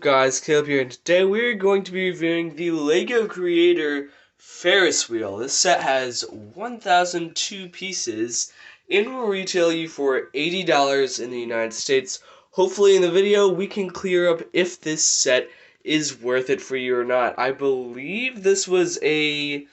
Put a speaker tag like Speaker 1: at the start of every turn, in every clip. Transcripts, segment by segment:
Speaker 1: Guys, Caleb here, and today we're going to be reviewing the LEGO Creator Ferris Wheel. This set has 1,002 pieces and will retail you for $80 in the United States. Hopefully in the video we can clear up if this set is worth it for you or not. I believe this was I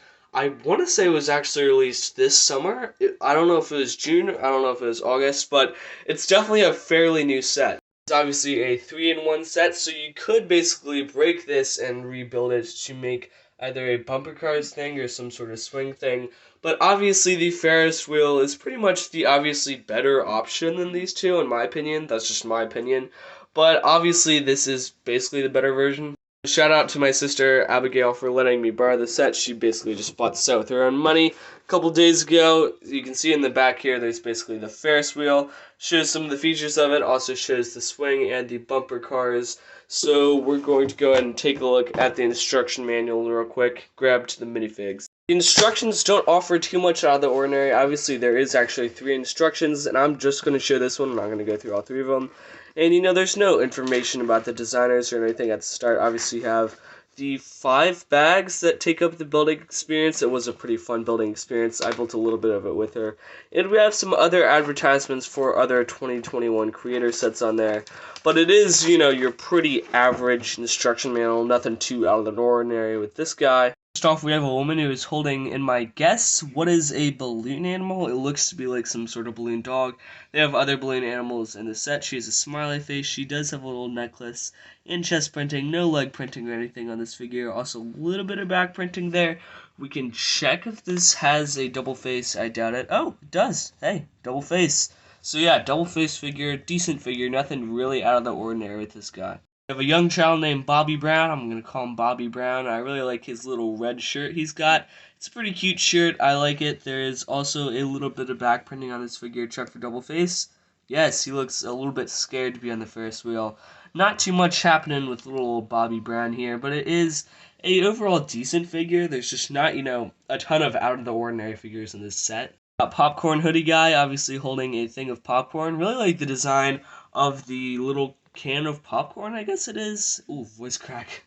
Speaker 1: want to say it was actually released this summer. I don't know if it was June, I don't know if it was August, but it's definitely a fairly new set. It's obviously a 3-in-1 set, so you could basically break this and rebuild it to make either a bumper cars thing or some sort of swing thing. But obviously the Ferris wheel is pretty much the obviously better option than these two, in my opinion. That's just my opinion. But obviously this is basically the better version. Shout out to my sister Abigail for letting me borrow the set. She basically just bought the set with her own money a couple days ago. You can see in the back here there's basically the Ferris wheel. Shows some of the features of it, also shows the swing and the bumper cars. So we're going to go ahead and take a look at the instruction manual real quick. Grab to the minifigs. The instructions don't offer too much out of the ordinary. Obviously there is actually 3 instructions, and I'm just going to show this one. I'm not going to go through all 3 of them. And there's no information about the designers or anything at the start. Obviously you have the 5 bags that take up the building experience. It was a pretty fun building experience. I built a little bit of it with her. And we have some other advertisements for other 2021 creator sets on there. But it is, your pretty average instruction manual. Nothing too out of the ordinary with this guy. First off, we have a woman who is holding, in my guess, what is a balloon animal? It looks to be like some sort of balloon dog. They have other balloon animals in the set. She has a smiley face. She does have a little necklace and chest printing. No leg printing or anything on this figure. Also, a little bit of back printing there. We can check if this has a double face. I doubt it. Oh, it does. Hey, double face. So yeah, double face figure, decent figure. Nothing really out of the ordinary with this guy. We have a young child named Bobby Brown. I'm going to call him Bobby Brown. I really like his little red shirt he's got. It's a pretty cute shirt. I like it. There is also a little bit of back printing on this figure. Check for double face. Yes, he looks a little bit scared to be on the Ferris wheel. Not too much happening with little old Bobby Brown here, but it is a overall decent figure. There's just not, a ton of out-of-the-ordinary figures in this set. Popcorn hoodie guy, obviously holding a thing of popcorn. Really like the design of the little can of popcorn, I guess it is. Ooh, voice crack.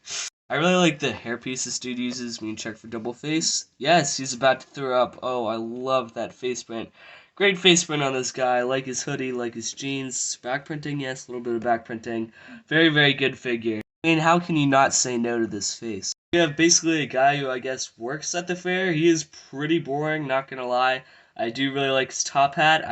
Speaker 1: I really like the hairpiece this dude uses. We can check for double face. Yes, he's about to throw up. Oh, I love that face print. Great face print on this guy. Like his hoodie, like his jeans. Back printing, yes, a little bit of back printing. Very, very good figure. I mean, how can you not say no to this face? We have basically a guy who I guess works at the fair. He is pretty boring, not gonna lie. I do really like his top hat.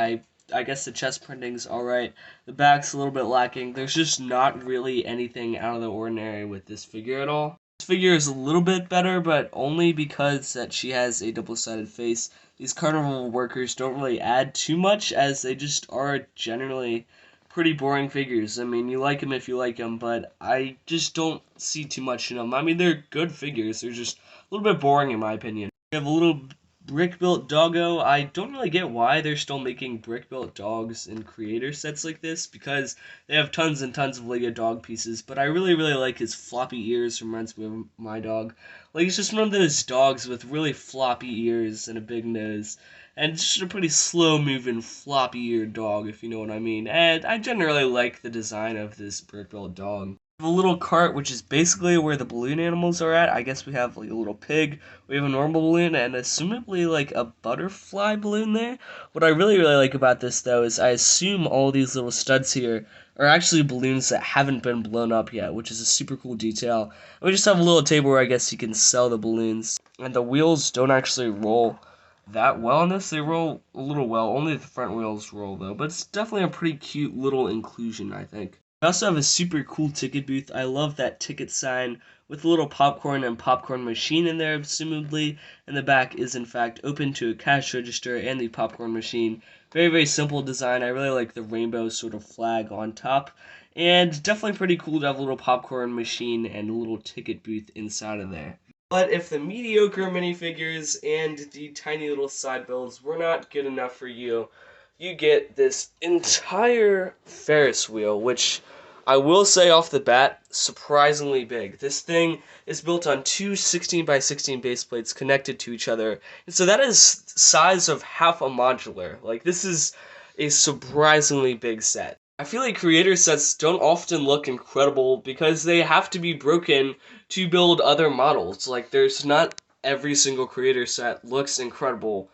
Speaker 1: I guess the chest printing's alright. The back's a little bit lacking. There's just not really anything out of the ordinary with this figure at all. This figure is a little bit better, but only because that she has a double-sided face. These carnival workers don't really add too much, as they just are generally pretty boring figures. I mean, you like them if you like them, but I just don't see too much in them. I mean, they're good figures. They're just a little bit boring in my opinion. We have a little brick-built doggo. I don't really get why they're still making brick-built dogs in creator sets like this, because they have tons and tons of Lego dog pieces, but I really, really like his floppy ears. Reminds me of my dog. Like, he's just one of those dogs with really floppy ears and a big nose, and it's just a pretty slow-moving, floppy-eared dog, if you know what I mean, and I generally like the design of this brick-built dog. A little cart, which is basically where the balloon animals are at. I guess we have like a little pig, we have a normal balloon, and assumably like a butterfly balloon there. What I really, really like about this though is I assume all these little studs here are actually balloons that haven't been blown up yet, which is a super cool detail. And we just have a little table where I guess you can sell the balloons. And the wheels don't actually roll that well on this. They roll a little well, only the front wheels roll though, but it's definitely a pretty cute little inclusion, I think. I also have a super cool ticket booth. I love that ticket sign with a little popcorn and popcorn machine in there, assumedly. And the back is, in fact, open to a cash register and the popcorn machine. Very, very simple design. I really like the rainbow sort of flag on top. And definitely pretty cool to have a little popcorn machine and a little ticket booth inside of there. But if the mediocre minifigures and the tiny little side builds were not good enough for you, you get this entire Ferris wheel, which I will say off the bat, surprisingly big. This thing is built on two 16x16 base plates connected to each other, and so that is size of half a modular. Like, this is a surprisingly big set. I feel like creator sets don't often look incredible because they have to be broken to build other models. Like, there's not every single creator set looks incredible.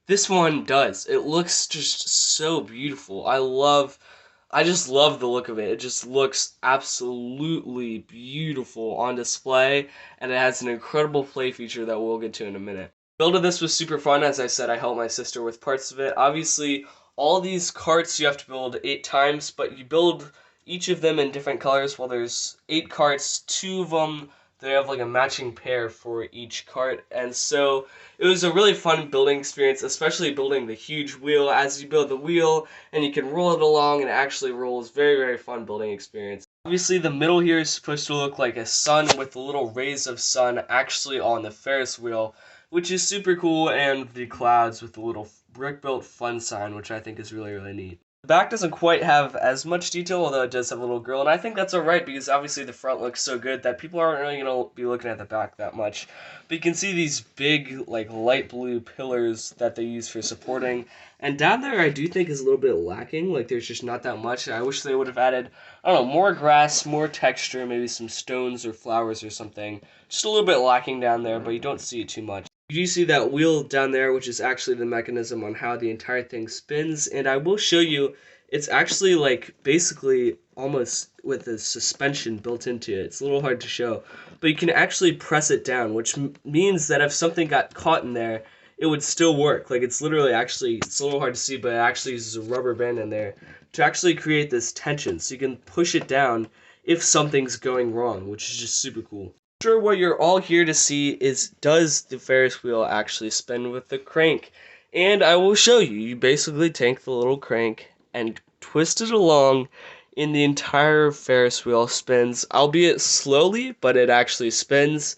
Speaker 1: This one does. It looks just so beautiful. I just love the look of it. It just looks absolutely beautiful on display, and it has an incredible play feature that we'll get to in a minute. Build of this was super fun. As I said, I helped my sister with parts of it. Obviously, all these carts you have to build 8 times, but you build each of them in different colors. Well, there's 8 carts, 2 of them, they have like a matching pair for each cart, and so it was a really fun building experience, especially building the huge wheel. As you build the wheel and you can roll it along and it actually rolls, very, very fun building experience. Obviously, the middle here is supposed to look like a sun with the little rays of sun actually on the Ferris wheel, which is super cool, and the clouds with the little brick-built fun sign, which I think is really, really neat. The back doesn't quite have as much detail, although it does have a little grill, and I think that's alright because obviously the front looks so good that people aren't really going to be looking at the back that much. But you can see these big, like, light blue pillars that they use for supporting, and down there I do think is a little bit lacking. Like, there's just not that much. I wish they would have added, I don't know, more grass, more texture, maybe some stones or flowers or something. Just a little bit lacking down there, but you don't see it too much. You do see that wheel down there, which is actually the mechanism on how the entire thing spins, and I will show you, it's actually like basically almost with a suspension built into it. It's a little hard to show, but you can actually press it down, which means that if something got caught in there, it would still work. Like, it's literally actually, it's a little hard to see, but it actually uses a rubber band in there to actually create this tension, so you can push it down if something's going wrong, which is just super cool. Sure, what you're all here to see is, does the Ferris wheel actually spin with the crank? And I will show you. You basically take the little crank and twist it along, and the entire Ferris wheel spins, albeit slowly, but it actually spins.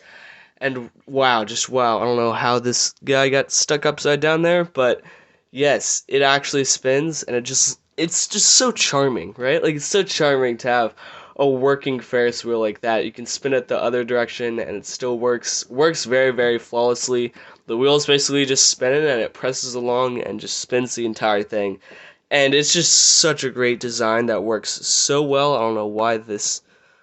Speaker 1: And wow, just wow, I don't know how this guy got stuck upside down there, but yes, it actually spins, and it's just so charming, right? Like, it's so charming to have a working Ferris wheel like that. You can spin it the other direction and it still works very, very flawlessly. The wheel's basically just spinning and it presses along and just spins the entire thing. And it's just such a great design that works so well. I don't know why this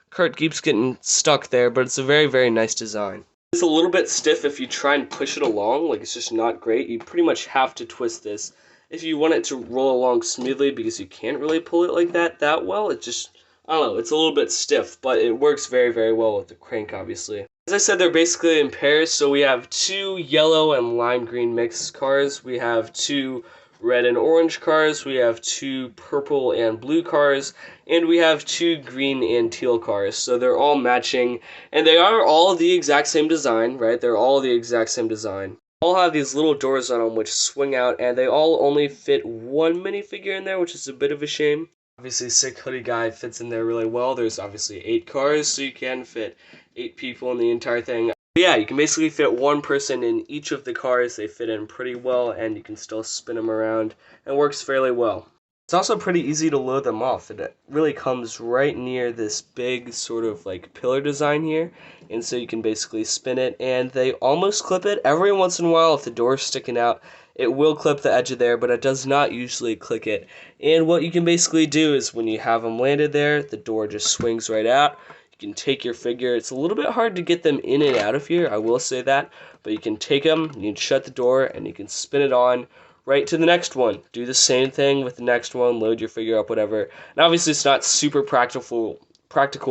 Speaker 1: cart keeps getting stuck there, but it's a very, very nice design. It's a little bit stiff if you try and push it along, like, it's just not great. You pretty much have to twist this if you want it to roll along smoothly, because you can't really pull it like that well. It just, I don't know, it's a little bit stiff, but it works very, very well with the crank, obviously. As I said, they're basically in pairs, so we have 2 yellow and lime green mixed cars, we have 2 red and orange cars, we have 2 purple and blue cars, and we have 2 green and teal cars. So they're all matching, and they are all the exact same design, right? They're all the exact same design. All have these little doors on them which swing out, and they all only fit 1 minifigure in there, which is a bit of a shame. Obviously, Sick Hoodie Guy fits in there really well. There's obviously 8 cars, so you can fit 8 people in the entire thing. But yeah, you can basically fit 1 person in each of the cars. They fit in pretty well, and you can still spin them around, and works fairly well. It's also pretty easy to load them off. It really comes right near this big sort of like pillar design here, and so you can basically spin it, and they almost clip it. Every once in a while, if the door's sticking out, it will clip the edge of there, but it does not usually click it. And what you can basically do is when you have them landed there, the door just swings right out. You can take your figure. It's a little bit hard to get them in and out of here, I will say that, but you can take them, you can shut the door, and you can spin it on right to the next one. Do the same thing with the next one, load your figure up, whatever. And obviously it's not super practical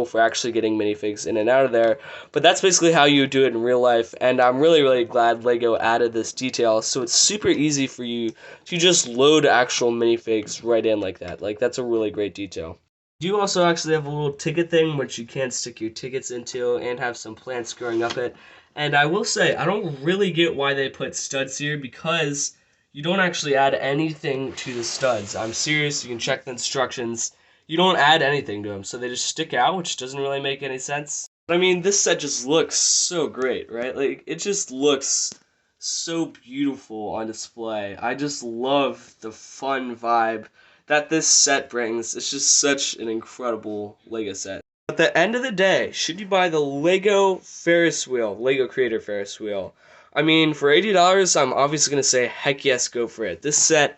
Speaker 1: for actually getting minifigs in and out of there, but that's basically how you do it in real life, and I'm really, really glad LEGO added this detail, so it's super easy for you to just load actual minifigs right in like that. Like, that's a really great detail. You also actually have a little ticket thing which you can stick your tickets into and have some plants growing up it. And I will say, I don't really get why they put studs here, because you don't actually add anything to the studs. I'm serious, you can check the instructions. You don't add anything to them, so they just stick out, which doesn't really make any sense. But I mean, this set just looks so great, right? Like, it just looks so beautiful on display. I just love the fun vibe that this set brings. It's just such an incredible LEGO set. At the end of the day, should you buy the LEGO Ferris Wheel, LEGO Creator Ferris Wheel? I mean, for $80, I'm obviously going to say, heck yes, go for it. This set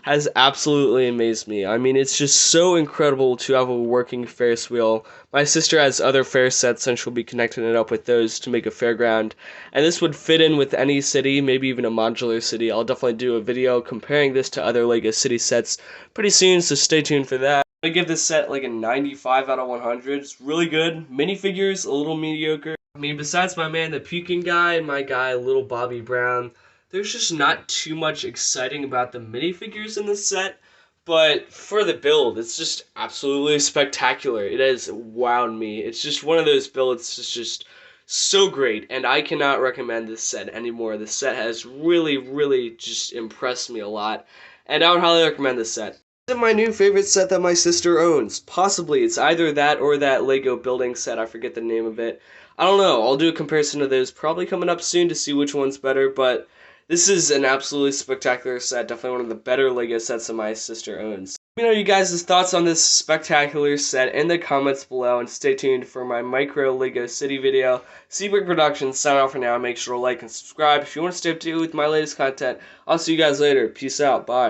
Speaker 1: has absolutely amazed me. I mean, it's just so incredible to have a working Ferris wheel. My sister has other fair sets, and she'll be connecting it up with those to make a fairground. And this would fit in with any city, maybe even a modular city. I'll definitely do a video comparing this to other LEGO City sets pretty soon, so stay tuned for that. I give this set like a 95 out of 100. It's really good. Minifigures, a little mediocre. I mean, besides my man, the puking guy, and my guy, little Bobby Brown, there's just not too much exciting about the minifigures in this set, but for the build, it's just absolutely spectacular. It has wowed me. It's just one of those builds that's just so great, and I cannot recommend this set anymore. This set has really, really just impressed me a lot, and I would highly recommend this set. This is my new favorite set that my sister owns. Possibly, it's either that or that Lego building set. I forget the name of it. I don't know. I'll do a comparison of those probably coming up soon to see which one's better, but this is an absolutely spectacular set, definitely one of the better LEGO sets that my sister owns. Let me know you guys' thoughts on this spectacular set in the comments below, and stay tuned for my micro LEGO City video. Seabird Productions, sign off for now. Make sure to like and subscribe if you want to stay up to date with my latest content. I'll see you guys later. Peace out. Bye.